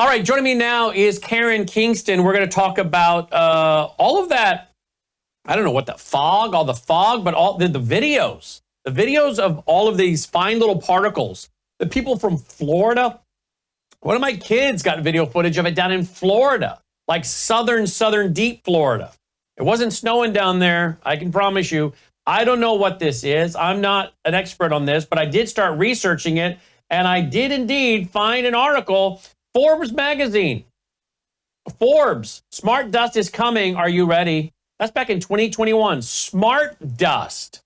All right, joining me now is Karen Kingston. We're going to talk about all of that. I don't know what all the fog, but all the videos. The videos of all of these fine little particles. The people from Florida. One of my kids got video footage of it down in Florida, like southern deep Florida. It wasn't snowing down there, I can promise you. I don't know what this is. I'm not an expert on this, but I did start researching it, and I did indeed find an article. Forbes magazine. Forbes, smart dust is coming. Are you ready? That's back in 2021. Smart dust.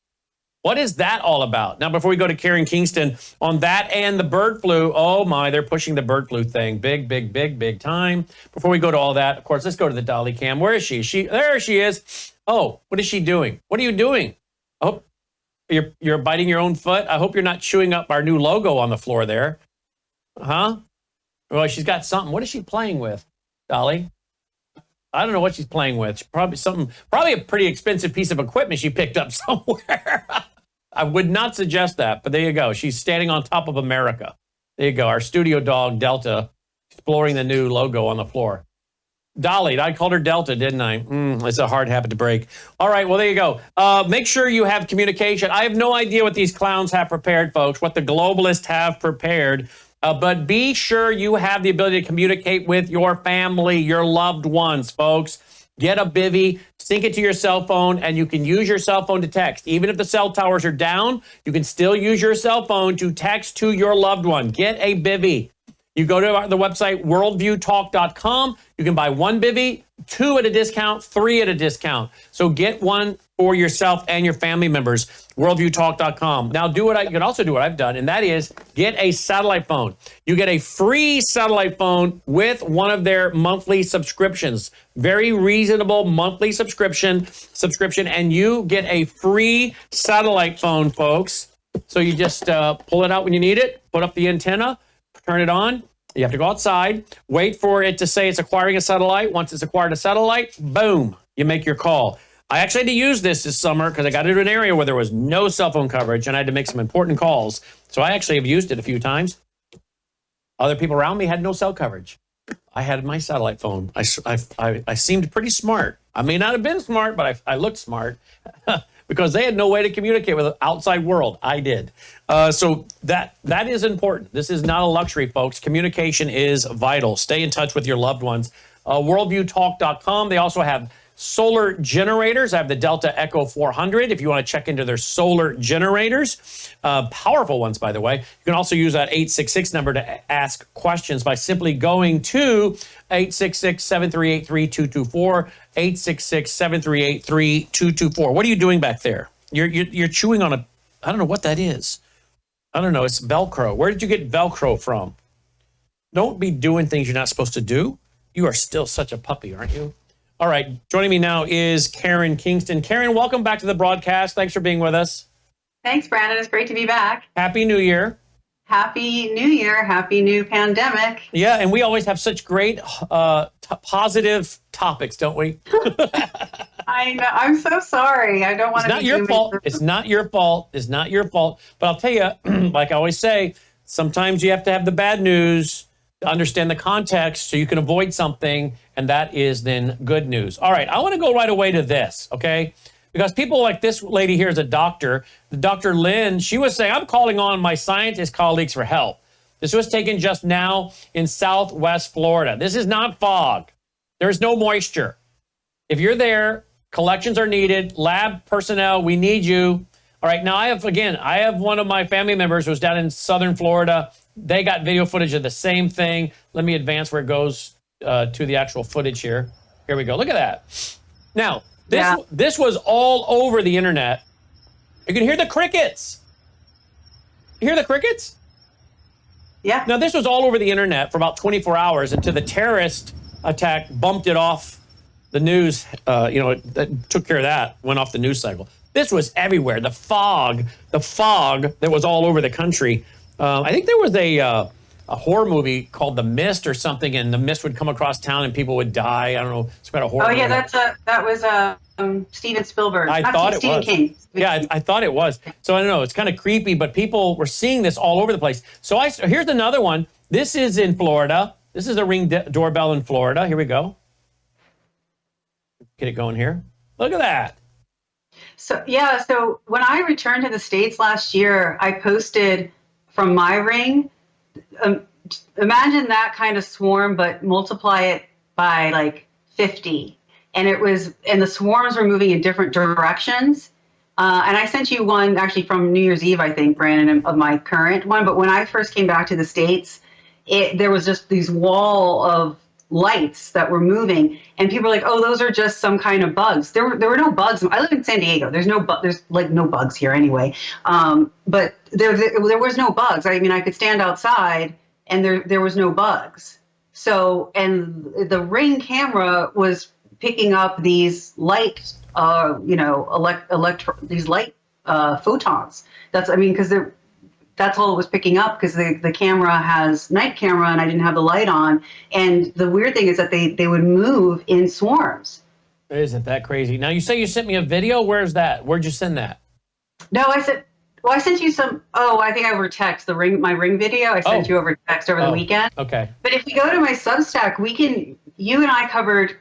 What is that all about? Now, before we go to Karen Kingston on that and the bird flu, oh my, they're pushing the bird flu thing. Big time. Before we go to all that, of course, let's go to the Dolly cam. Where is she? There she is. Oh, what is she doing? What are you doing? Oh, you're biting your own foot. I hope you're not chewing up our new logo on the floor there. Huh? Well, she's got something. What is she playing with, Dolly? I don't know what she's playing with. Probably a pretty expensive piece of equipment she picked up somewhere. I would not suggest that, but there you go. She's standing on top of America. There you go. Our studio dog, Delta, exploring the new logo on the floor. Dolly, I called her Delta, didn't I? It's a hard habit to break. All right, well, there you go. Make sure you have communication. I have no idea what these clowns have prepared, folks, what the globalists have prepared. But be sure you have the ability to communicate with your family, your loved ones, folks. Get a bivvy, sync it to your cell phone, and you can use your cell phone to text. Even if the cell towers are down, you can still use your cell phone to text to your loved one. Get a bivvy. You go to the website worldviewtalk.com. You can buy one bivvy, 2 at a discount, 3 at a discount. So get one for yourself and your family members. Worldviewtalk.com. Now you can also do what I've done, and that is get a satellite phone. You get a free satellite phone with one of their monthly subscriptions. Very reasonable monthly subscription, and you get a free satellite phone, folks. So you just pull it out when you need it, put up the antenna, turn it on. You have to go outside, wait for it to say it's acquiring a satellite. Once it's acquired a satellite, boom, you make your call. I actually had to use this summer because I got into an area where there was no cell phone coverage and I had to make some important calls. So I actually have used it a few times. Other people around me had no cell coverage. I had my satellite phone. I seemed pretty smart. I may not have been smart, but I looked smart. Because they had no way to communicate with the outside world. I did. So that is important. This is not a luxury, folks. Communication is vital. Stay in touch with your loved ones. Worldviewtalk.com. They also have solar generators. I have the Delta Echo 400 if you want to check into their solar generators. Powerful ones, by the way. You can also use that 866 number to ask questions by simply going to 866-738-3224, 866-738-3224. What are you doing back there? You're chewing on I don't know what that is. I don't know. It's Velcro. Where did you get Velcro from? Don't be doing things you're not supposed to do. You are still such a puppy, aren't you? All right, joining me now is Karen Kingston. Karen, welcome back to the broadcast. Thanks for being with us. Thanks, Brandon. It's great to be back. Happy New Year. Happy New Year. Happy new pandemic. Yeah, and we always have such great positive topics, don't we? I know. I'm so sorry. I don't want to be. It's not your fault. It's not your fault. It's not your fault. But I'll tell you, like I always say, sometimes you have to have the bad news to understand the context so you can avoid something, and that is then good news. All right, I want to go right away to this, okay? Because people like this lady here is a doctor. Dr. Lynn, she was saying, I'm calling on my scientist colleagues for help. This was taken just now in Southwest Florida. This is not fog. There's no moisture. If you're there, collections are needed. Lab personnel, we need you. All right, now I have one of my family members who's down in southern Florida. They got video footage of the same thing. Let me advance where it goes to the actual footage here. Here we go. Look at that. Now, this was all over the internet. You can hear the crickets. You hear the crickets? Yeah. Now, this was all over the internet for about 24 hours until the terrorist attack bumped it off the news. It took care of that, went off the news cycle. This was everywhere. The fog that was all over the country. I think there was a horror movie called The Mist or something, and the mist would come across town and people would die. I don't know. It's about a horror movie. That was Steven Spielberg. I thought it was. Stephen King. Yeah, I thought it was. So I don't know. It's kind of creepy, but people were seeing this all over the place. So here's another one. This is in Florida. This is a Ring doorbell in Florida. Here we go. Get it going here. Look at that. So yeah, so when I returned to the States last year, I posted from my Ring. Imagine that kind of swarm, but multiply it by like 50. And the swarms were moving in different directions. And I sent you one actually from New Year's Eve, I think, Brandon, of my current one. But when I first came back to the States, there was just these wall of lights that were moving, and people were like, "Oh, those are just some kind of bugs." There were no bugs. I live in San Diego. There's like no bugs here anyway. But there was no bugs. I mean, I could stand outside, and there was no bugs. So, and the Ring camera was picking up these light, these light photons. Because that's all it was picking up, because the camera has night camera and I didn't have the light on. And the weird thing is that they would move in swarms. Isn't that crazy? Now, you say you sent me a video. Where's that? Where'd you send that? No, I sent you some, I think over text, my Ring video. I sent you over text over the weekend. Okay. But if you go to my Substack, you and I covered,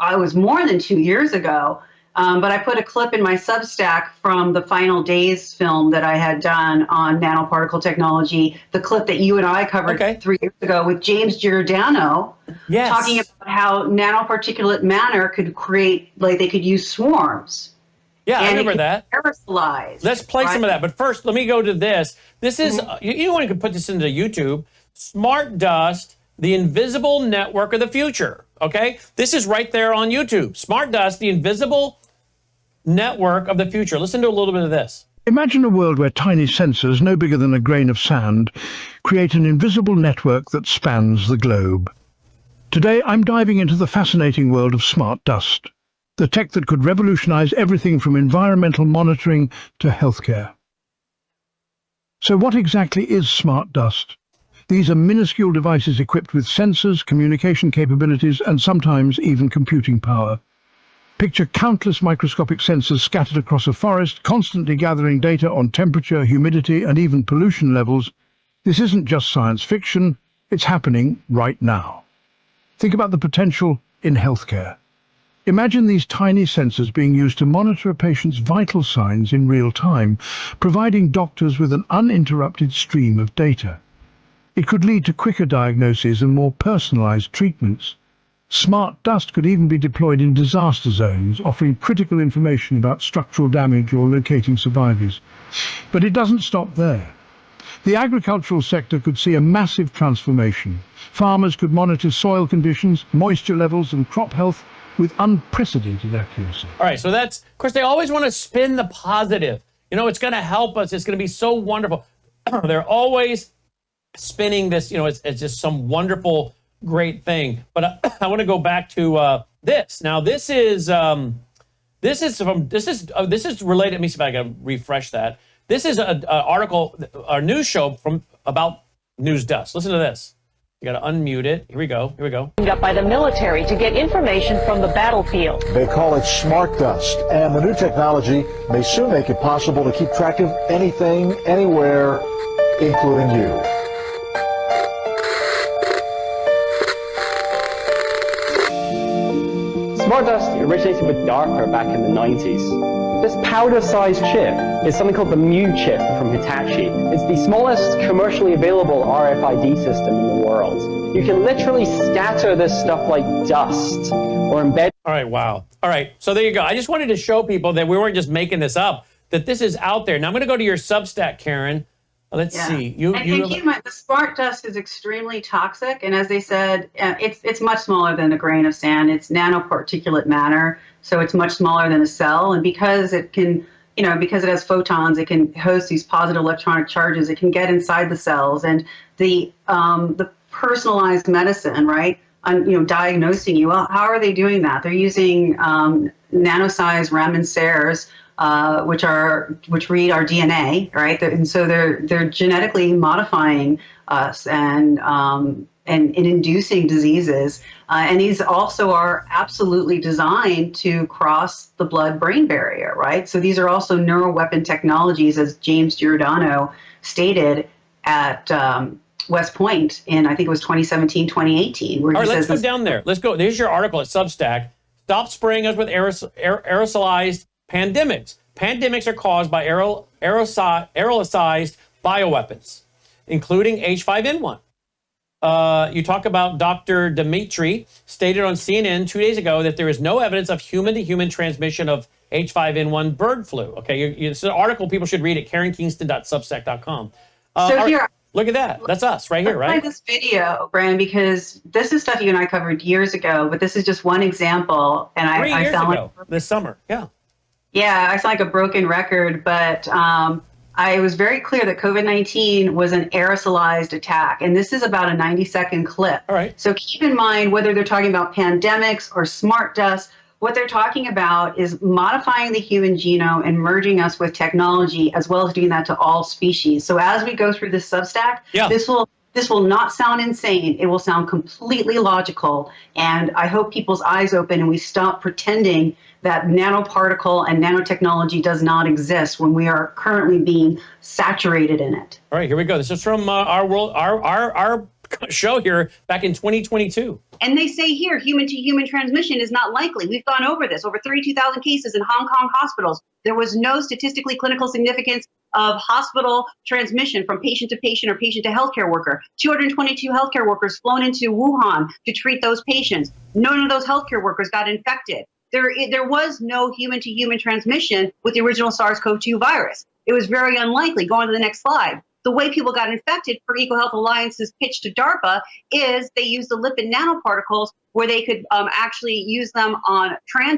it was more than 2 years ago, but I put a clip in my Substack from the Final Days film that I had done on nanoparticle technology, the clip that you and I covered 3 years ago with James Giordano, talking about how nanoparticulate matter could create, like they could use swarms. Yeah, I remember that. Aerosolize. Let's play some of that. But first, let me go to this. This is, anyone can put this into YouTube, Smart Dust, the invisible network of the future. Okay? This is right there on YouTube. Smart Dust, the invisible network of the future. Listen to a little bit of this. Imagine a world where tiny sensors, no bigger than a grain of sand, create an invisible network that spans the globe. Today, I'm diving into the fascinating world of smart dust, the tech that could revolutionize everything from environmental monitoring to healthcare. So what exactly is smart dust? These are minuscule devices equipped with sensors, communication capabilities, and sometimes even computing power. Picture countless microscopic sensors scattered across a forest, constantly gathering data on temperature, humidity, and even pollution levels. This isn't just science fiction, it's happening right now. Think about the potential in healthcare. Imagine these tiny sensors being used to monitor a patient's vital signs in real time, providing doctors with an uninterrupted stream of data. It could lead to quicker diagnoses and more personalized treatments. Smart dust could even be deployed in disaster zones, offering critical information about structural damage or locating survivors. But it doesn't stop there. The agricultural sector could see a massive transformation. Farmers could monitor soil conditions, moisture levels, and crop health with unprecedented accuracy. All right, so that's, of course, they always want to spin the positive. You know, it's going to help us. It's going to be so wonderful. They're always spinning this, it's just some wonderful, great thing. But I want to go back to this. Now, this is related. Let me see if I can refresh that. This is an article, a news show about news dust. Listen to this. You got to unmute it. Here we go. Up by the military to get information from the battlefield. They call it smart dust, and the new technology may soon make it possible to keep track of anything, anywhere, including you. Smart dust originated with DARPA back in the 90s. This powder-sized chip is something called the Mu chip from Hitachi. It's the smallest commercially available RFID system in the world. You can literally scatter this stuff like dust or embed. All right, wow. All right, so there you go. I just wanted to show people that we weren't just making this up, that this is out there. Now I'm going to go to your Substack, Karen. Let's see. The smart dust is extremely toxic, and as they said, it's much smaller than a grain of sand. It's nanoparticulate matter, so it's much smaller than a cell. And because it can, because it has photons, it can host these positive electronic charges. It can get inside the cells, and the personalized medicine, right? Diagnosing you. Well, how are they doing that? They're using nano-sized Raman sears. Which read our DNA, right? And so they're genetically modifying us and inducing diseases. And these also are absolutely designed to cross the blood-brain barrier, right? So these are also neuroweapon technologies, as James Giordano stated at West Point in, I think it was 2017, 2018. Where All right, he let's says go down there. Let's go. There's your article at Substack. Stop spraying us with aerosolized pandemics. Pandemics are caused by aerosolized bioweapons, including H5N1. You talk about Dr. Dimitri stated on CNN 2 days ago that there is no evidence of human-to-human transmission of H5N1 bird flu. Okay, it's an article people should read at KarenKingston.substack.com. So here, look at that. That's us right here, right? This video, Brandon, because this is stuff you and I covered years ago, but this is just one example. And I sound ago, this summer, yeah. Yeah, I sound like a broken record, but I was very clear that COVID-19 was an aerosolized attack. And this is about a 90-second clip. All right. So keep in mind, whether they're talking about pandemics or smart dust, what they're talking about is modifying the human genome and merging us with technology, as well as doing that to all species. So as we go through this Substack, this will not sound insane. It will sound completely logical. And I hope people's eyes open and we stop pretending that nanoparticle and nanotechnology does not exist when we are currently being saturated in it. All right, here we go. This is from our show here back in 2022. And they say here, human-to-human transmission is not likely. We've gone over this. Over 32,000 cases in Hong Kong hospitals. There was no statistically clinical significance of hospital transmission from patient to patient or patient to healthcare worker. 222 healthcare workers flown into Wuhan to treat those patients. None of those healthcare workers got infected. There was no human-to-human transmission with the original SARS-CoV-2 virus. It was very unlikely. Go on to the next slide. The way people got infected for EcoHealth Alliance's pitch to DARPA is they used the lipid nanoparticles where they could actually use them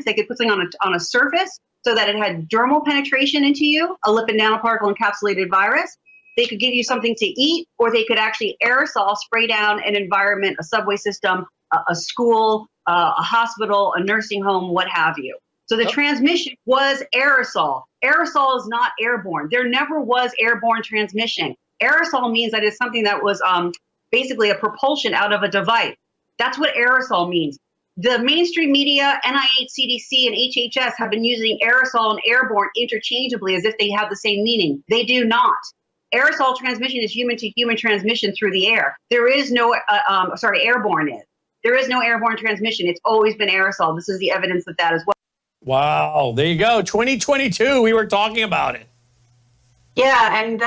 they could put something on a surface so that it had dermal penetration into you, a lipid nanoparticle encapsulated virus. They could give you something to eat, or they could actually aerosol spray down an environment, a subway system, a school, a hospital, a nursing home, what have you. So the transmission was aerosol. Aerosol is not airborne. There never was airborne transmission. Aerosol means that it's something that was basically a propulsion out of a device. That's what aerosol means. The mainstream media, NIH, CDC, and HHS have been using aerosol and airborne interchangeably as if they have the same meaning. They do not. Aerosol transmission is human-to-human transmission through the air. There is no, airborne is. There is no airborne transmission. It's always been aerosol. This is the evidence of that as well. Wow, there you go. 2022, we were talking about it. Yeah, and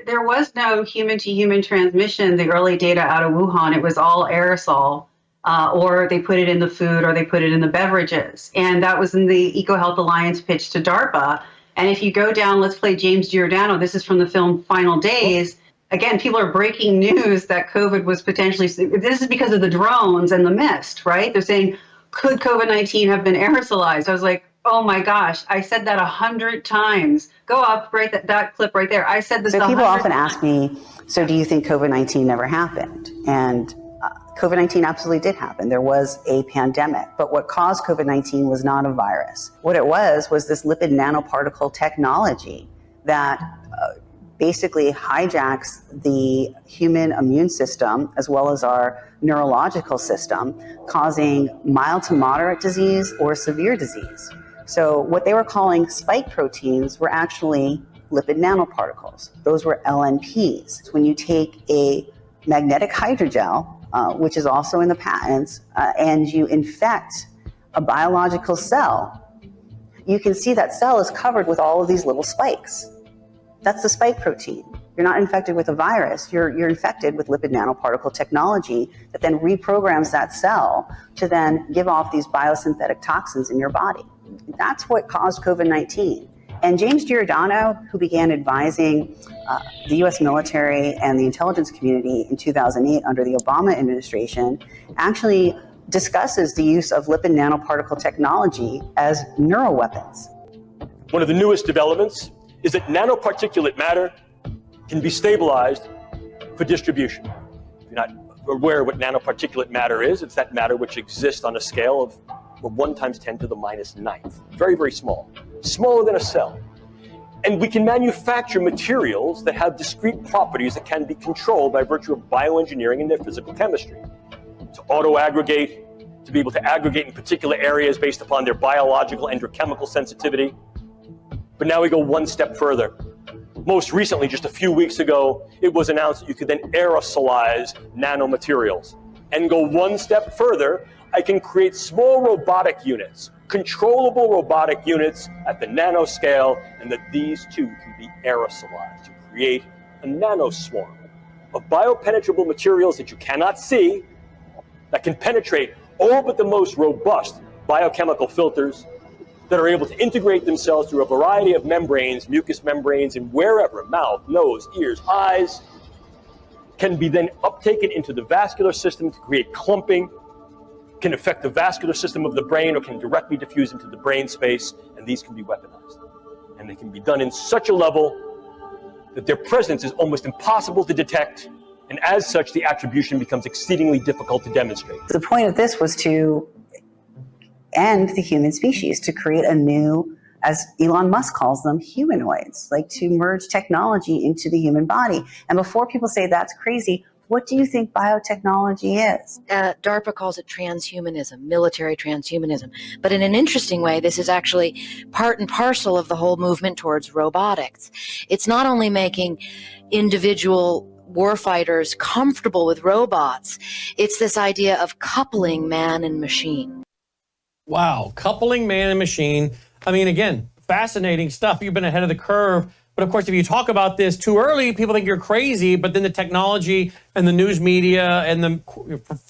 there was no human-to-human transmission, the early data out of Wuhan. It was all aerosol, or they put it in the food, or they put it in the beverages. And that was in the EcoHealth Alliance pitch to DARPA. And if you go down, let's play James Giordano. This is from the film Final Days. Again, people are breaking news that COVID was potentially, this is because of the drones and the mist, right? They're saying, could COVID-19 have been aerosolized? I was like, oh my gosh, I said that 100 times. Go up, right, that clip right there. I said this. So people often ask me, so do you think COVID-19 never happened? And COVID-19 absolutely did happen. There was a pandemic, but what caused COVID-19 was not a virus. What it was this lipid nanoparticle technology that basically hijacks the human immune system as well as our neurological system, causing mild to moderate disease or severe disease. So what they were calling spike proteins were actually lipid nanoparticles. Those were LNPs. When you take a magnetic hydrogel, which is also in the patents, and you infect a biological cell, you can see that cell is covered with all of these little spikes. That's the spike protein. You're not infected with a virus, you're infected with lipid nanoparticle technology that then reprograms that cell to then give off these biosynthetic toxins in your body. That's what caused COVID-19. And James Giordano, who began advising the US military and the intelligence community in 2008 under the Obama administration, actually discusses the use of lipid nanoparticle technology as neuroweapons. One of the newest developments is that nanoparticulate matter can be stabilized for distribution. If you're not aware of what nanoparticulate matter is, it's that matter which exists on a scale of 1 × 10⁻⁹. Very, very small. Smaller than a cell. And we can manufacture materials that have discrete properties that can be controlled by virtue of bioengineering and their physical chemistry. To auto-aggregate, to be able to aggregate in particular areas based upon their biological and or chemical sensitivity. But now we go one step further. Most recently, just a few weeks ago, it was announced that you could then aerosolize nanomaterials. And go one step further, I can create small robotic units, controllable robotic units at the nanoscale, and that these too can be aerosolized to create a nanoswarm of biopenetrable materials that you cannot see, that can penetrate all but the most robust biochemical filters, that are able to integrate themselves through a variety of membranes, mucous membranes, and wherever, mouth, nose, ears, eyes, can be then uptaken into the vascular system to create clumping, can affect the vascular system of the brain, or can directly diffuse into the brain space, and these can be weaponized. And they can be done in such a level that their presence is almost impossible to detect, and as such, the attribution becomes exceedingly difficult to demonstrate. The point of this was to end the human species, to create a new, as Elon Musk calls them, humanoids, like to merge technology into the human body. And before people say that's crazy, what do you think biotechnology is? DARPA calls it transhumanism, military transhumanism. But in an interesting way, this is actually part and parcel of the whole movement towards robotics. It's not only making individual warfighters comfortable with robots, it's this idea of coupling man and machine. Wow, coupling man and machine. I mean, again, fascinating stuff. You've been ahead of the curve. But of course, if you talk about this too early, people think you're crazy. But then the technology and the news media and the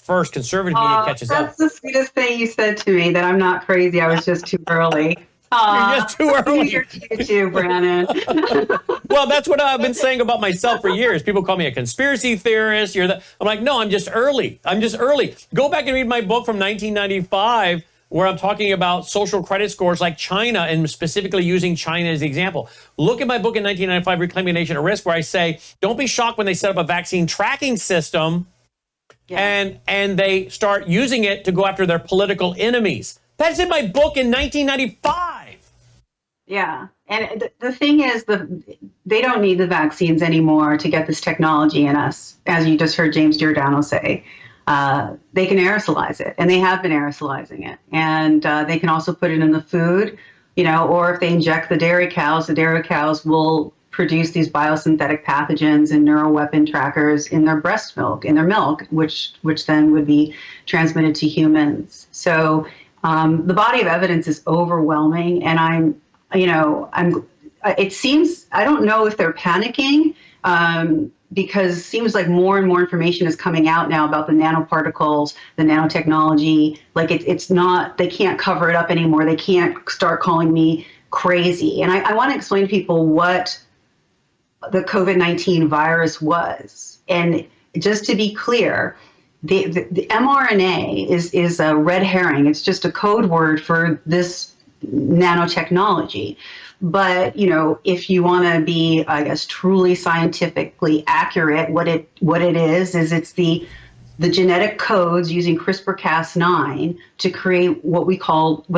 first conservative media catches up. That's the sweetest thing you said to me, that I'm not crazy. I was just too early. You're just too early. You're too, Brannon. Well, that's what I've been saying about myself for years. People call me a conspiracy theorist. I'm like, no, I'm just early. I'm just early. Go back and read my book from 1995, where I'm talking about social credit scores like China, and specifically using China as the example. Look at my book in 1995, Reclaiming a Nation at Risk, where I say, don't be shocked when they set up a vaccine tracking system and they start using it to go after their political enemies. That's in my book in 1995. Yeah. And the thing is, they don't need the vaccines anymore to get this technology in us, as you just heard James Giordano say. They can aerosolize it, and they have been aerosolizing it. And they can also put it in the food, or if they inject the dairy cows will produce these biosynthetic pathogens and neuroweapon trackers in their breast milk, in their milk, which then would be transmitted to humans. So the body of evidence is overwhelming, and it seems, I don't know if they're panicking, because it seems like more and more information is coming out now about the nanoparticles, the nanotechnology. Like it's not, they can't cover it up anymore. They can't start calling me crazy. And I want to explain to people what the COVID-19 virus was. And just to be clear, the mRNA is a red herring. It's just a code word for this nanotechnology. But, if you want to be, I guess, truly scientifically accurate, what it is it's the genetic codes using CRISPR-Cas9 to create what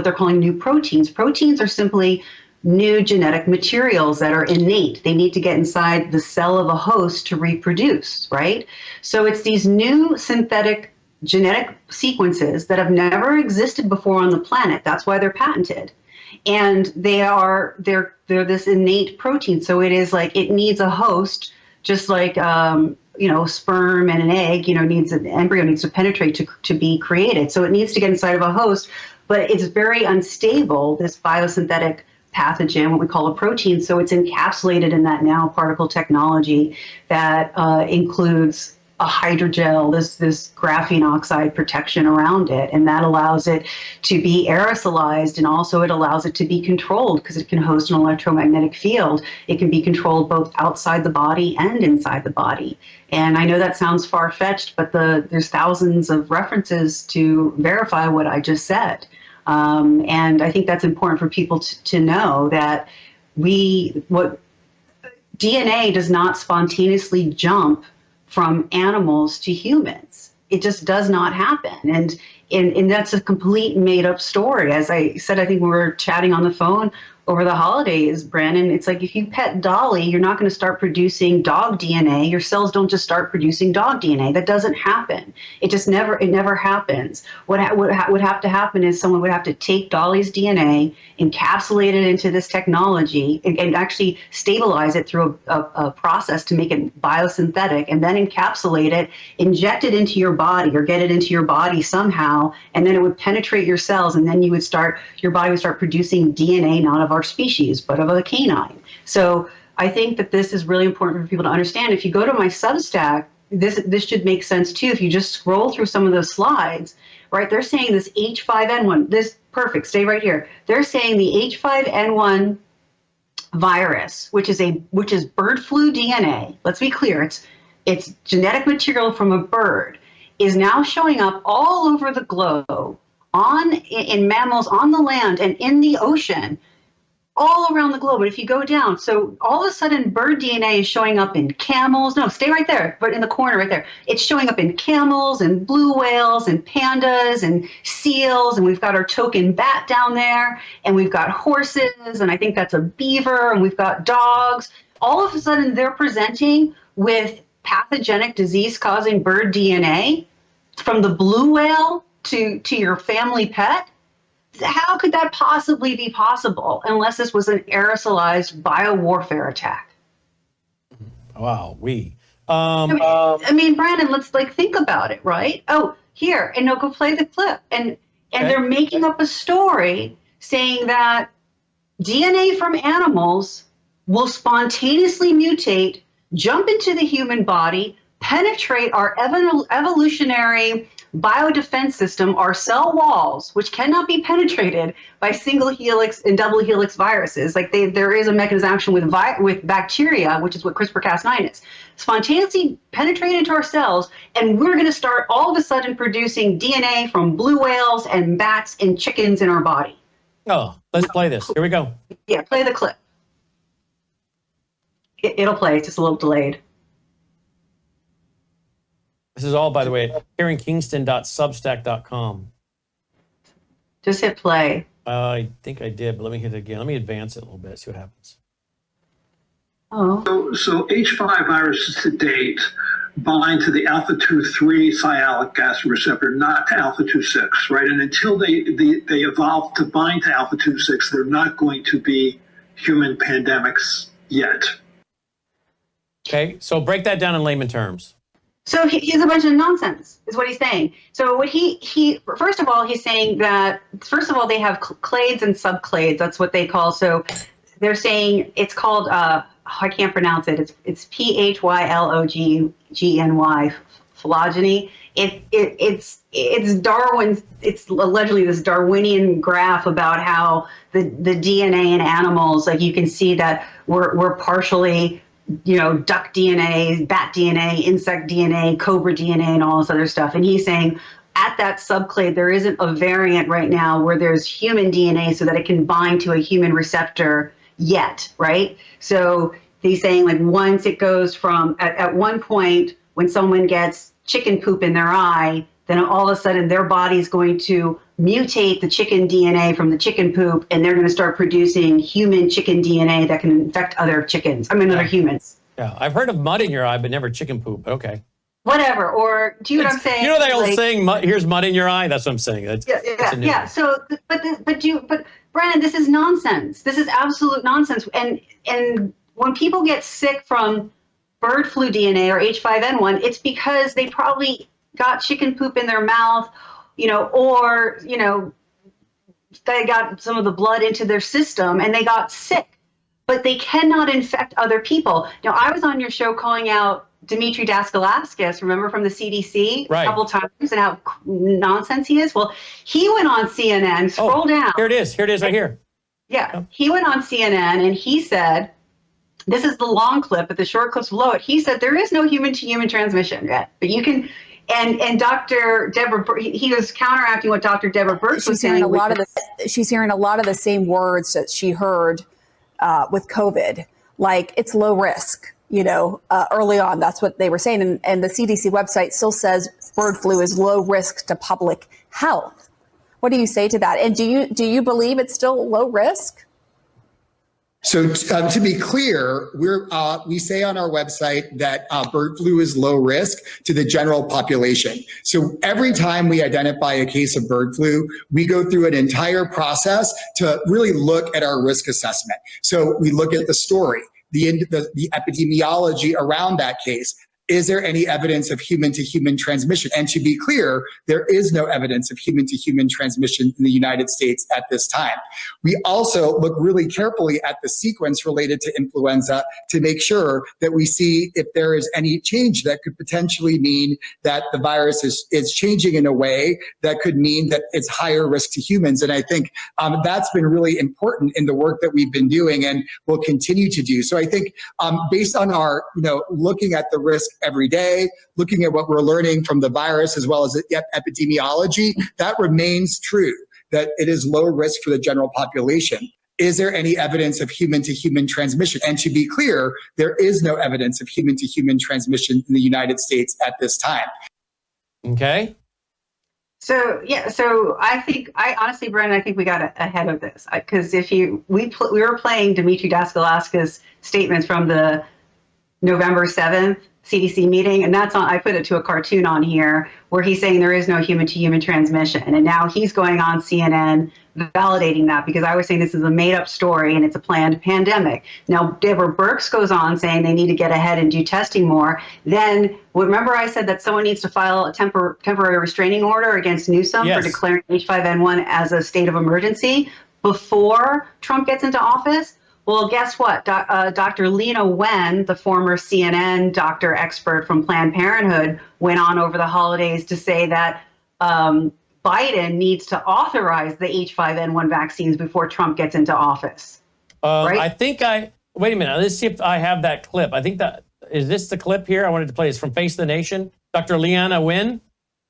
they're calling new proteins. Proteins are simply new genetic materials that are innate. They need to get inside the cell of a host to reproduce, right? So it's these new synthetic genetic sequences that have never existed before on the planet. That's why they're patented. And they're this innate protein. So it is like, it needs a host, just like, sperm and an egg, an embryo needs to penetrate to be created. So it needs to get inside of a host, but it's very unstable, this biosynthetic pathogen, what we call a protein. So it's encapsulated in that nanoparticle technology that includes a hydrogel, this graphene oxide protection around it, and that allows it to be aerosolized, and also it allows it to be controlled because it can host an electromagnetic field. It can be controlled both outside the body and inside the body. And I know that sounds far-fetched, but there's thousands of references to verify what I just said. And I think that's important for people to know that DNA does not spontaneously jump from animals to humans. It just does not happen. And that's a complete made up story. As I said, I think we were chatting on the phone over the holidays, Brandon. It's like if you pet Dolly, you're not going to start producing dog DNA. Your cells don't just start producing dog DNA. That doesn't happen. It never happens. What would have to happen is someone would have to take Dolly's DNA, encapsulate it into this technology, and actually stabilize it through a process to make it biosynthetic, and then encapsulate it, inject it into your body or get it into your body somehow, and then it would penetrate your cells, and then your body would start producing DNA, not of our species, but of a canine. So I think that this is really important for people to understand. If you go to my Substack, this should make sense too. If you just scroll through some of those slides, right? They're saying this H5N1, perfect, stay right here. They're saying the H5N1 virus, which is bird flu DNA. Let's be clear, it's genetic material from a bird, is now showing up all over the globe, in mammals on the land and in the ocean, all around the globe. But if you go down, so all of a sudden bird DNA is showing up in camels. No, stay right there, but in the corner right there. It's showing up in camels and blue whales and pandas and seals, and we've got our token bat down there, and we've got horses, and I think that's a beaver, and we've got dogs. All of a sudden they're presenting with pathogenic disease-causing bird DNA from the blue whale to your family pet. How could that possibly be possible unless this was an aerosolized biowarfare attack? Wow, I mean, Brandon, let's think about it, right? Oh, here, and go play the clip. And they're making up a story saying that DNA from animals will spontaneously mutate, jump into the human body, penetrate our evolutionary biodefense system, our cell walls, which cannot be penetrated by single helix and double helix viruses. There is a mechanism of action with bacteria, which is what CRISPR-Cas9 is. Spontaneously penetrate into our cells, and we're going to start all of a sudden producing DNA from blue whales and bats and chickens in our body. Oh, let's play this. Here we go. Yeah, play the clip. It'll play. It's just a little delayed. This is all, by the way, KarenKingston.substack.com. Just hit play. I think I did, but let me hit it again. Let me advance it a little bit, see what happens. Oh. So H5 viruses to date bind to the alpha-2/3 sialic acid receptor, not to alpha-2/6, right? And until they evolve to bind to alpha-2/6, they're not going to be human pandemics yet. Okay, so break that down in layman terms. So he's a bunch of nonsense, is what he's saying. So what he first of all, he's saying that, first of all, they have clades and subclades. That's what they call. So they're saying it's called, I can't pronounce it. It's PHYLOGGNY, phylogeny. It's Darwin's, it's allegedly this Darwinian graph about how the DNA in animals, like you can see that we're partially, duck DNA, bat DNA, insect DNA, cobra DNA, and all this other stuff. And he's saying at that subclade, there isn't a variant right now where there's human DNA so that it can bind to a human receptor yet, right? So he's saying once it goes from, at one point, when someone gets chicken poop in their eye, then all of a sudden their body's going to mutate the chicken DNA from the chicken poop, and they're going to start producing human chicken DNA that can infect other chickens. Other humans. Yeah, I've heard of mud in your eye, but never chicken poop. But okay. Whatever. Or do you know what I'm saying? You know that old saying, here's mud in your eye? That's what I'm saying. Yeah. So, but Brandon, this is nonsense. This is absolute nonsense. And when people get sick from bird flu DNA or H5N1, it's because they probably got chicken poop in their mouth, or they got some of the blood into their system and they got sick, but they cannot infect other people. Now, I was on your show calling out Dimitri Daskalakis, remember, from the CDC, right, a couple times, and how nonsense he is. Well, he went on CNN, scroll down. Here it is right here. Yeah, he went on CNN and he said, this is the long clip, but the short clip's below it. He said there is no human-to-human transmission yet, but you can. And Dr. Deborah, he was counteracting what Dr. Deborah Birx was saying. She's hearing a lot of the same words that she heard with COVID, like it's low risk. Early on, that's what they were saying, and the CDC website still says bird flu is low risk to public health. What do you say to that? And do you believe it's still low risk? So to be clear, we say on our website that bird flu is low risk to the general population. So every time we identify a case of bird flu, we go through an entire process to really look at our risk assessment. So we look at the story, the epidemiology around that case. Is there any evidence of human-to-human transmission? And to be clear, there is no evidence of human-to-human transmission in the United States at this time. We also look really carefully at the sequence related to influenza to make sure that we see if there is any change that could potentially mean that the virus is changing in a way that could mean that it's higher risk to humans. And I think that's been really important in the work that we've been doing and will continue to do. So I think based on our, looking at the risk every day, looking at what we're learning from the virus as well as the epidemiology, that remains true, that it is low risk for the general population. Is there any evidence of human-to-human transmission? And to be clear, there is no evidence of human-to-human transmission in the United States at this time. Okay. So I honestly, Brennan, I think we got ahead of this because we were playing Dimitri Daskalakis' statements from the November 7th CDC meeting, and I put it to a cartoon on here where he's saying there is no human-to-human transmission, and now he's going on CNN validating that because I was saying this is a made-up story and it's a planned pandemic. Now Deborah Birx goes on saying they need to get ahead and do testing more. Then remember I said that someone needs to file a temporary restraining order against Newsom for declaring H5N1 as a state of emergency before Trump gets into office. Well, guess what? Dr. Lena Wen, the former CNN doctor expert from Planned Parenthood, went on over the holidays to say that Biden needs to authorize the H5N1 vaccines before Trump gets into office. Right? Wait a minute. Let's see if I have that clip. I think is this the clip here? I wanted to play. It's from Face the Nation. Dr. Leana Wen.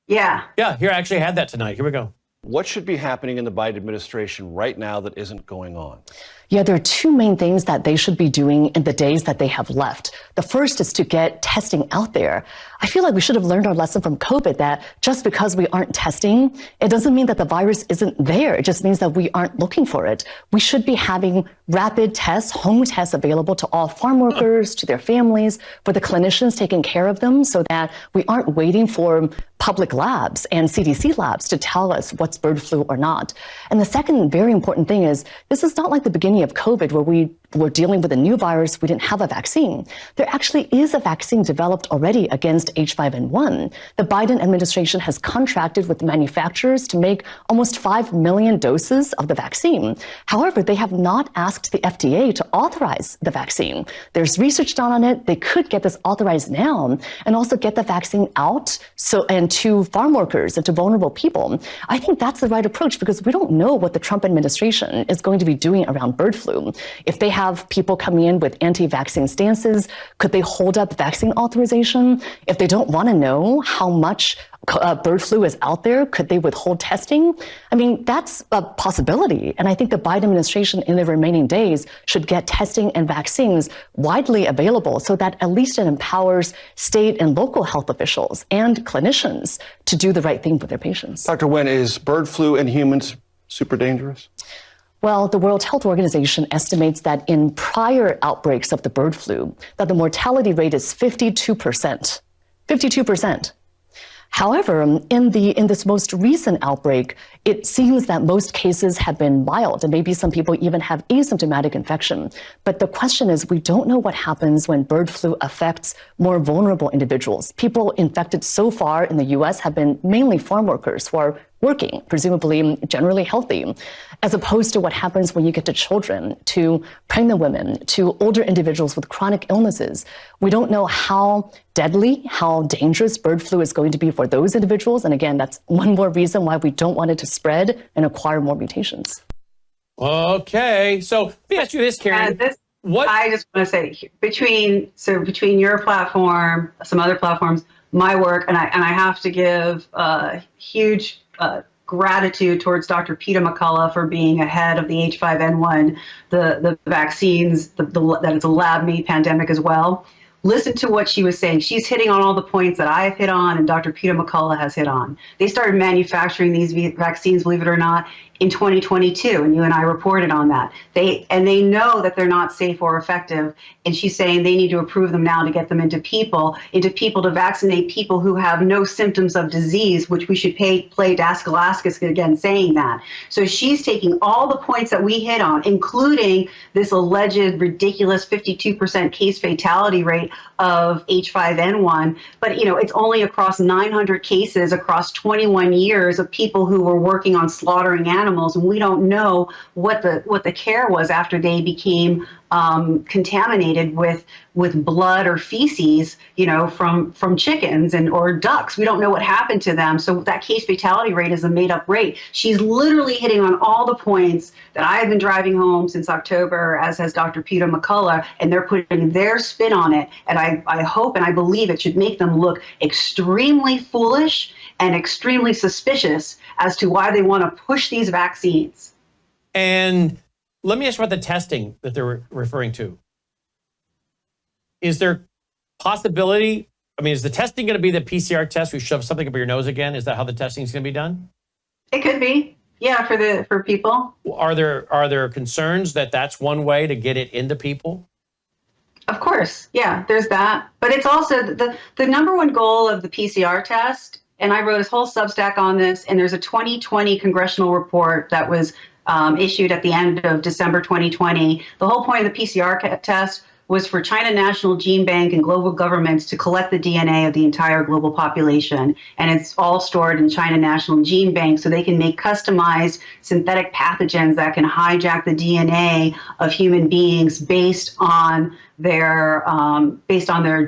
Yeah. Yeah, here I actually had that tonight. Here we go. What should be happening in the Biden administration right now that isn't going on? Yeah, there are two main things that they should be doing in the days that they have left. The first is to get testing out there. I feel like we should have learned our lesson from COVID that just because we aren't testing, it doesn't mean that the virus isn't there. It just means that we aren't looking for it. We should be having rapid tests, home tests available to all farm workers, to their families, for the clinicians taking care of them so that we aren't waiting for public labs and CDC labs to tell us what's bird flu or not. And the second very important thing is this is not like the beginning of COVID where we were dealing with a new virus, we didn't have a vaccine. There actually is a vaccine developed already against H5N1. The Biden administration has contracted with manufacturers to make almost 5 million doses of the vaccine. However, they have not asked the FDA to authorize the vaccine. There's research done on it. They could get this authorized now and also get the vaccine out and to farm workers and to vulnerable people. I think that's the right approach because we don't know what the Trump administration is going to be doing around bird flu. If they have people coming in with anti-vaccine stances, could they hold up vaccine authorization? If they don't want to know how much bird flu is out there, could they withhold testing? I mean, that's a possibility. And I think the Biden administration in the remaining days should get testing and vaccines widely available so that at least it empowers state and local health officials and clinicians to do the right thing for their patients. Dr. Wen, is bird flu in humans super dangerous? Well, the World Health Organization estimates that in prior outbreaks of the bird flu, that the mortality rate is 52%. 52%. However, in this most recent outbreak, it seems that most cases have been mild, and maybe some people even have asymptomatic infection. But the question is, we don't know what happens when bird flu affects more vulnerable individuals. People infected so far in the U.S. have been mainly farm workers who are working, presumably generally healthy, as opposed to what happens when you get to children, to pregnant women, to older individuals with chronic illnesses. We don't know how deadly, how dangerous bird flu is going to be for those individuals. And again, that's one more reason why we don't want it to spread and acquire more mutations. Okay, so let me ask you this, Karen. I just want to say, between your platform, some other platforms, my work, and I have to give huge gratitude towards Dr. Peter McCullough for being ahead of the H5N1, the vaccines, that it's a lab-made pandemic as well. Listen to what she was saying. She's hitting on all the points that I've hit on and Dr. Peter McCullough has hit on. They started manufacturing these vaccines, believe it or not, in 2022, and you and I reported on that. They know that they're not safe or effective, and she's saying they need to approve them now to get them into people to vaccinate people who have no symptoms of disease, which we should play Daskalaskis again saying that. So she's taking all the points that we hit on, including this alleged ridiculous 52% case fatality rate of H5N1, but it's only across 900 cases across 21 years of people who were working on slaughtering animals, and we don't know what the care was after they became contaminated with blood or feces, from chickens or ducks. We don't know what happened to them. So that case fatality rate is a made up rate. She's literally hitting on all the points that I have been driving home since October, as has Dr. Peter McCullough, and they're putting their spin on it. And I hope and I believe it should make them look extremely foolish and extremely suspicious as to why they want to push these vaccines. And let me ask you about the testing that they're referring to. Is there possibility? I mean, is the testing going to be the PCR test? We shove something up your nose again. Is that how the testing is going to be done? It could be, yeah, for people. Are there concerns that that's one way to get it into people? Of course, yeah. There's that, but it's also the number one goal of the PCR test. And I wrote a whole Substack on this. And there's a 2020 congressional report that was issued at the end of December 2020. The whole point of the PCR test was for China National Gene Bank and global governments to collect the DNA of the entire global population. And it's all stored in China National Gene Bank, so they can make customized synthetic pathogens that can hijack the DNA of human beings based on their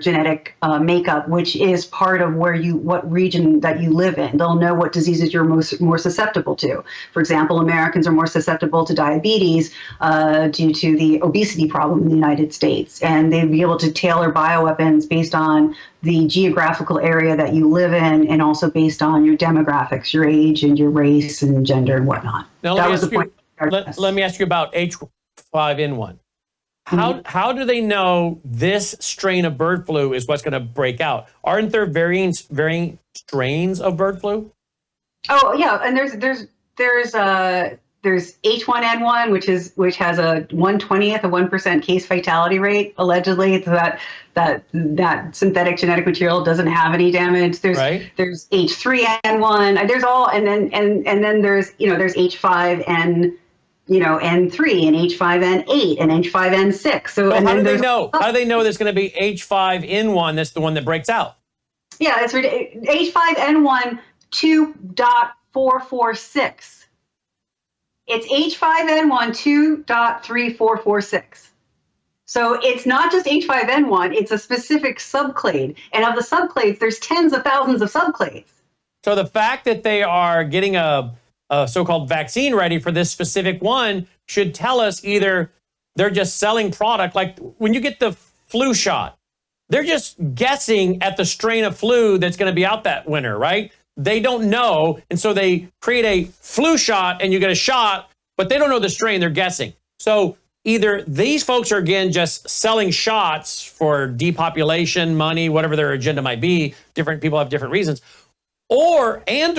genetic makeup, which is part of what region that you live in. They'll know what diseases you're more susceptible to. For example, Americans are more susceptible to diabetes due to the obesity problem in the United States, and they'd be able to tailor bioweapons based on the geographical area that you live in, and also based on your demographics, your age and your race and gender and whatnot. Now, let me ask you about H5N1. How do they know this strain of bird flu is what's going to break out? Aren't there varying strains of bird flu? Oh yeah, and there's H1N1, which has a 1/20th of 1% case fatality rate. Allegedly, it's that synthetic genetic material doesn't have any damage. There's H3N1. There's all, and then there's H5N. N3 and H5N8 and H5N6. So how do they know? How do they know there's going to be H5N1 that's the one that breaks out? Yeah, it's H5N1 2.446. It's H5N1 2.3446. So it's not just H5N1, it's a specific subclade. And of the subclades, there's tens of thousands of subclades. So the fact that they are getting a so-called vaccine ready for this specific one should tell us either they're just selling product. Like when you get the flu shot, they're just guessing at the strain of flu that's going to be out that winter, right? They don't know. And so they create a flu shot and you get a shot, but they don't know the strain, they're guessing. So either these folks are, again, just selling shots for depopulation, money, whatever their agenda might be. Different people have different reasons. Or they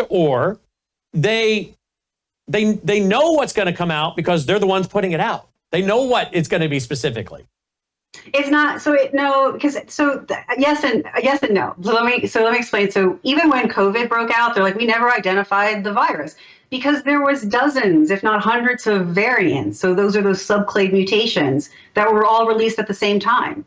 know what's going to come out because they're the ones putting it out. They know what it's going to be specifically. It's not yes and no. So let me explain. So even when COVID broke out, they're like, we never identified the virus because there was dozens, if not hundreds, of variants. So those are those subclade mutations that were all released at the same time.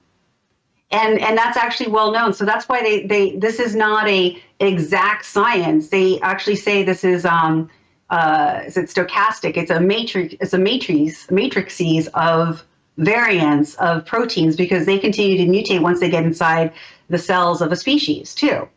And that's actually well known. So that's why this is not a exact science. They actually say this is stochastic. It's a matrix. It's a matrices of variants of proteins because they continue to mutate once they get inside the cells of a species too.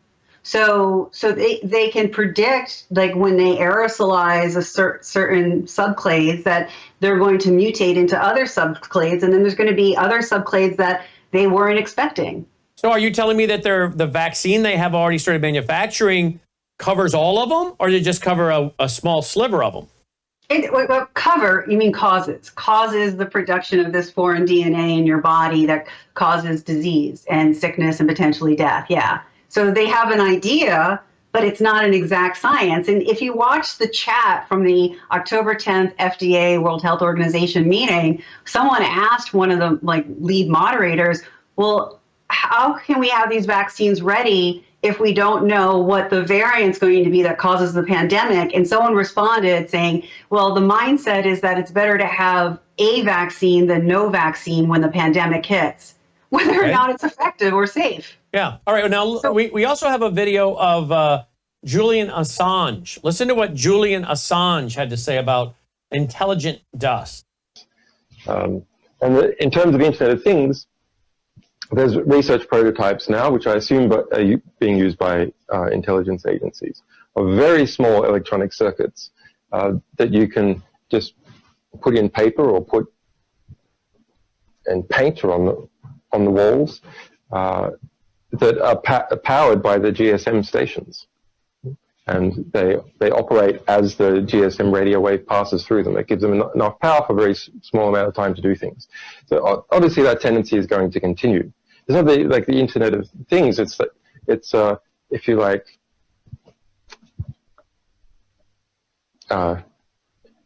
So they can predict, like when they aerosolize a certain subclades, that they're going to mutate into other subclades, and then there's going to be other subclades that they weren't expecting. So are you telling me that the vaccine they have already started manufacturing covers all of them, or does it just cover a small sliver of them? Cover, you mean causes. Causes the production of this foreign DNA in your body that causes disease and sickness and potentially death, yeah. So they have an idea but it's not an exact science. And if you watch the chat from the October 10th FDA World Health Organization meeting, someone asked one of the lead moderators, well, how can we have these vaccines ready if we don't know what the variant's going to be that causes the pandemic? And someone responded saying, well, the mindset is that it's better to have a vaccine than no vaccine when the pandemic hits, whether or not it's effective or safe. Yeah. All right. Now, we also have a video of Julian Assange. Listen to what Julian Assange had to say about intelligent dust. And in terms of Internet of Things, there's research prototypes now, which I assume are being used by intelligence agencies, of very small electronic circuits that you can just put in paper or put in paint or on the walls that are powered by the GSM stations. And they operate as the GSM radio wave passes through them. It gives them enough power for a very small amount of time to do things. So obviously that tendency is going to continue. It's not like the Internet of Things. It's if you like,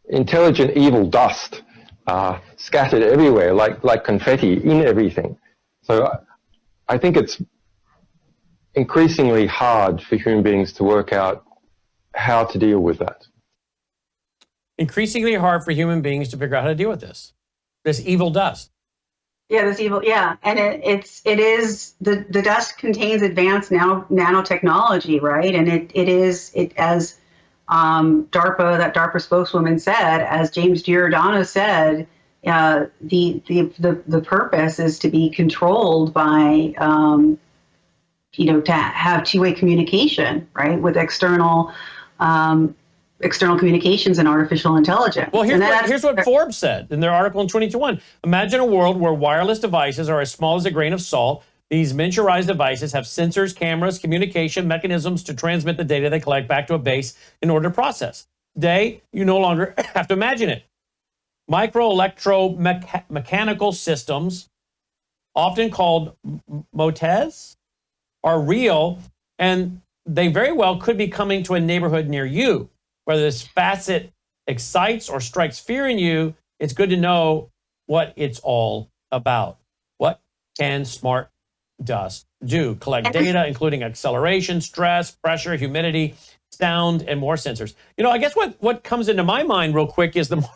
intelligent evil dust scattered everywhere, like confetti in everything. So I think it's increasingly hard for human beings to work out how to deal with that. Increasingly hard for human beings to figure out how to deal with this evil dust. Yeah, this evil. Yeah, and it is the dust contains advanced nanotechnology, right? And it as DARPA spokeswoman said, as James Giordano said, the purpose is to be controlled by to have two-way communication, right, with external communications and artificial intelligence. Well, here's what Forbes said in their article in 2021. Imagine a world where wireless devices are as small as a grain of salt. These miniaturized devices have sensors, cameras, communication mechanisms to transmit the data they collect back to a base in order to process. Today, you no longer have to imagine it. Mechanical systems, often called MOTES, are real, and they very well could be coming to a neighborhood near you. Whether this facet excites or strikes fear in you, it's good to know what it's all about. What can smart dust do? Collect data, including acceleration, stress, pressure, humidity, sound, and more sensors. I guess what comes into my mind real quick is the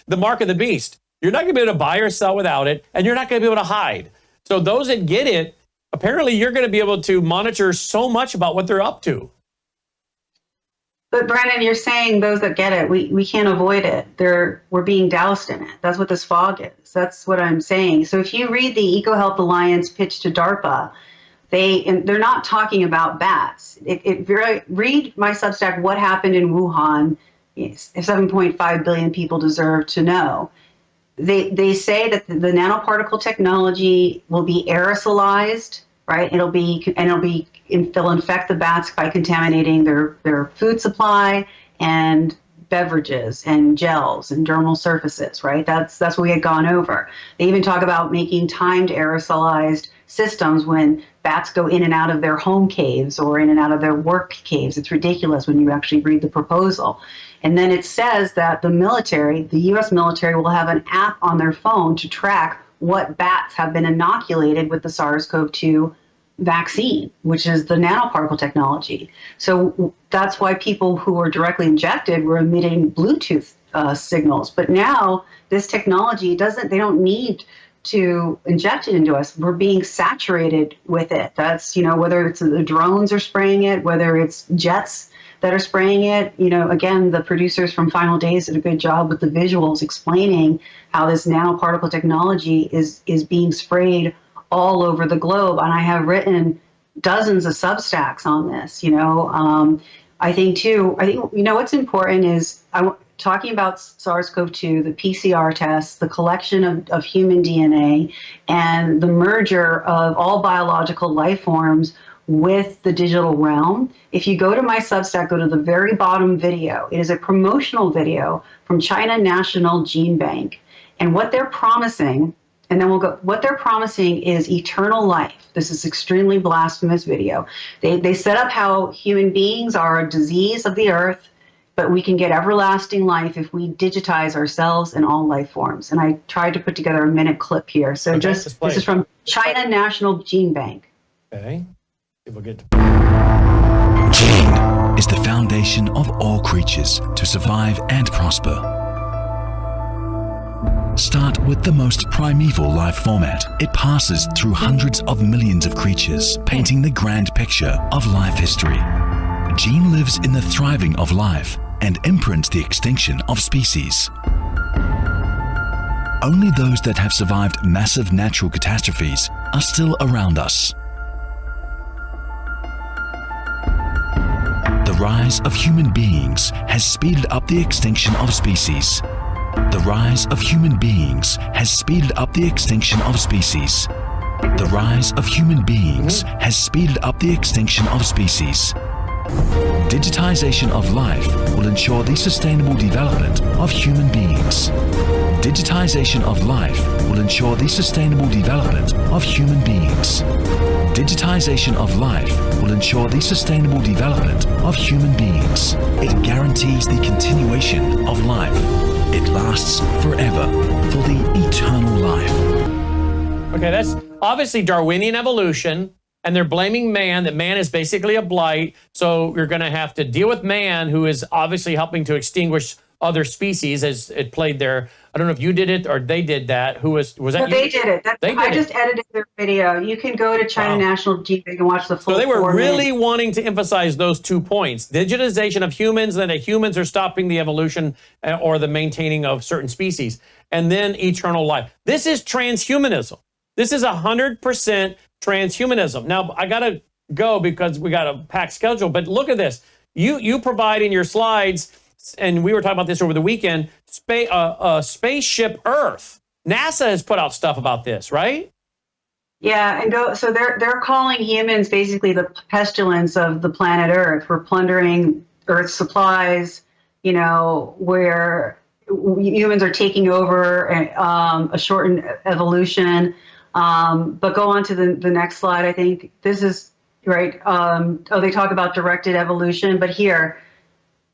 mark of the beast. You're not going to be able to buy or sell without it, and you're not going to be able to hide. So those that get it, apparently you're going to be able to monitor so much about what they're up to. But Brennan, you're saying those that get it, we can't avoid it. We're being doused in it. That's what this fog is. That's what I'm saying. So if you read the EcoHealth Alliance pitch to DARPA, they're not talking about bats. Read my Substack, What Happened in Wuhan. 7.5 billion people deserve to know. They say that the nanoparticle technology will be aerosolized, right? They'll infect the bats by contaminating their food supply and beverages and gels and dermal surfaces, right? That's what we had gone over. They even talk about making timed aerosolized systems when bats go in and out of their home caves or in and out of their work caves. It's ridiculous when you actually read the proposal. And then it says that the U.S. military will have an app on their phone to track what bats have been inoculated with the SARS-CoV-2 vaccine, which is the nanoparticle technology. So that's why people who were directly injected were emitting Bluetooth signals. But now this technology they don't need to inject it into us. We're being saturated with it. That's, whether it's the drones are spraying it, whether it's jets that are spraying it. Again, the producers from Final Days did a good job with the visuals explaining how this nanoparticle technology is being sprayed all over the globe. And I have written dozens of Substacks on this. I think what's important is talking about SARS-CoV-2, the PCR tests, the collection of human DNA, and the merger of all biological life forms with the digital realm. If you go to my Substack, go to the very bottom video. It is a promotional video from China National Gene Bank. And what they're promising and then we'll go. What they're promising is eternal life. This is extremely blasphemous video. They set up how human beings are a disease of the earth, but we can get everlasting life if we digitize ourselves in all life forms. And I tried to put together a minute clip here. So Okay, this is from China National Gene Bank. Okay. We'll get to Gene is the foundation of all creatures to survive and prosper. Start with the most primeval life format. It passes through hundreds of millions of creatures, painting the grand picture of life history. Gene lives in the thriving of life and imprints the extinction of species. Only those that have survived massive natural catastrophes are still around us. The rise of human beings has speeded up the extinction of species. The rise of human beings has speeded up the extinction of species. The rise of human beings has speeded up the extinction of species. Digitization of life will ensure the sustainable development of human beings. Digitization of life will ensure the sustainable development of human beings. Digitization of life will ensure the sustainable development of human beings. It guarantees the continuation of life. It lasts forever for the eternal life. Okay, that's obviously Darwinian evolution, and they're blaming man, that man is basically a blight. So you're going to have to deal with man, who is obviously helping to extinguish other species, as it played there. I don't know if you did it or they did that. Who was that? Well, you? they did it. They did I just edited their video. You can go to China National Gene Bank and watch the full. So they were 4 really minutes. wanting to emphasize those 2 points: digitization of humans, and that humans are stopping the evolution or the maintaining of certain species, and then eternal life. This is transhumanism. This is 100% transhumanism. Now, I got to go because we got a packed schedule, but look at this. You provide in your slides, and we were talking about this over the weekend, Spaceship Earth. NASA has put out stuff about this, right? Yeah, and go. So they're calling humans basically the pestilence of the planet Earth. We're plundering Earth's supplies. You know, where humans are taking over a shortened evolution. But go on to the next slide. I think this is right. They talk about directed evolution, but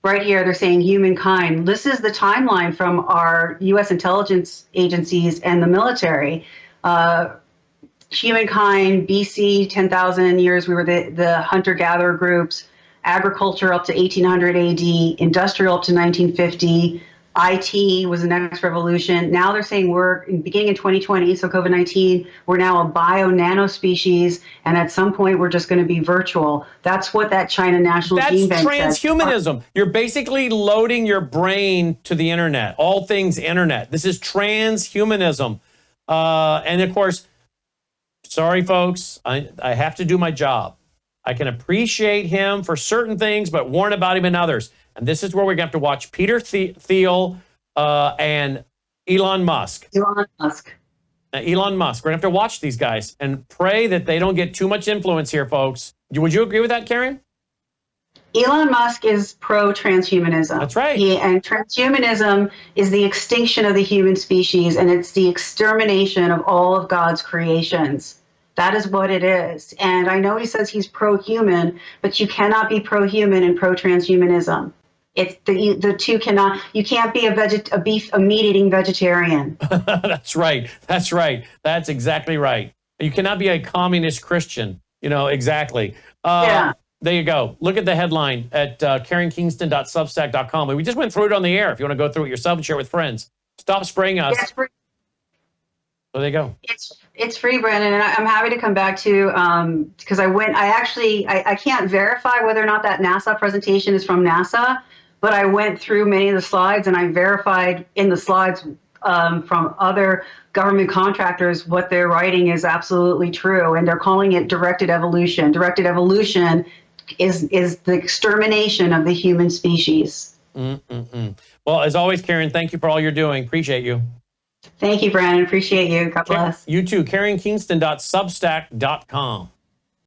right here, they're saying humankind. This is the timeline from our U.S. intelligence agencies and the military. Humankind, BC, 10,000 years, we were the hunter-gatherer groups. Agriculture up to 1800 AD, industrial up to 1950. IT was the next revolution. Now they're saying we're beginning in 2020, so COVID-19, we're now a bio-nano species, and at some point we're just going to be virtual. That's what that China National Gene Bank says. That's transhumanism. You're basically loading your brain to the internet, all things internet. This is transhumanism. And of course, sorry folks, I have to do my job. I can appreciate him for certain things, but warn about him in others. And this is where we're going to have to watch Peter Thiel and Elon Musk. Elon Musk. Elon Musk. We're going to have to watch these guys and pray that they don't get too much influence here, folks. Would you agree with that, Karen? Elon Musk is pro-transhumanism. That's right. And transhumanism is the extinction of the human species, and it's the extermination of all of God's creations. That is what it is. And I know he says he's pro-human, but you cannot be pro-human and pro-transhumanism. It's the two cannot. You can't be a meat-eating vegetarian. That's right. That's right. That's exactly right. You cannot be a communist Christian. You know, exactly. Yeah. There you go. Look at the headline at KarenKingston.substack.com. We just went through it on the air. If you want to go through it yourself and share it with friends. Stop spraying us. It's free. So there you go. It's free, Brandon, and I'm happy to come back to because I can't verify whether or not that NASA presentation is from NASA, but I went through many of the slides and I verified in the slides from other government contractors what they're writing is absolutely true, and they're calling it directed evolution. Directed evolution is the extermination of the human species. Well, as always, Karen, thank you for all you're doing. Appreciate you. Thank you, Brandon. Appreciate you. God bless. You too. KarenKingston.substack.com.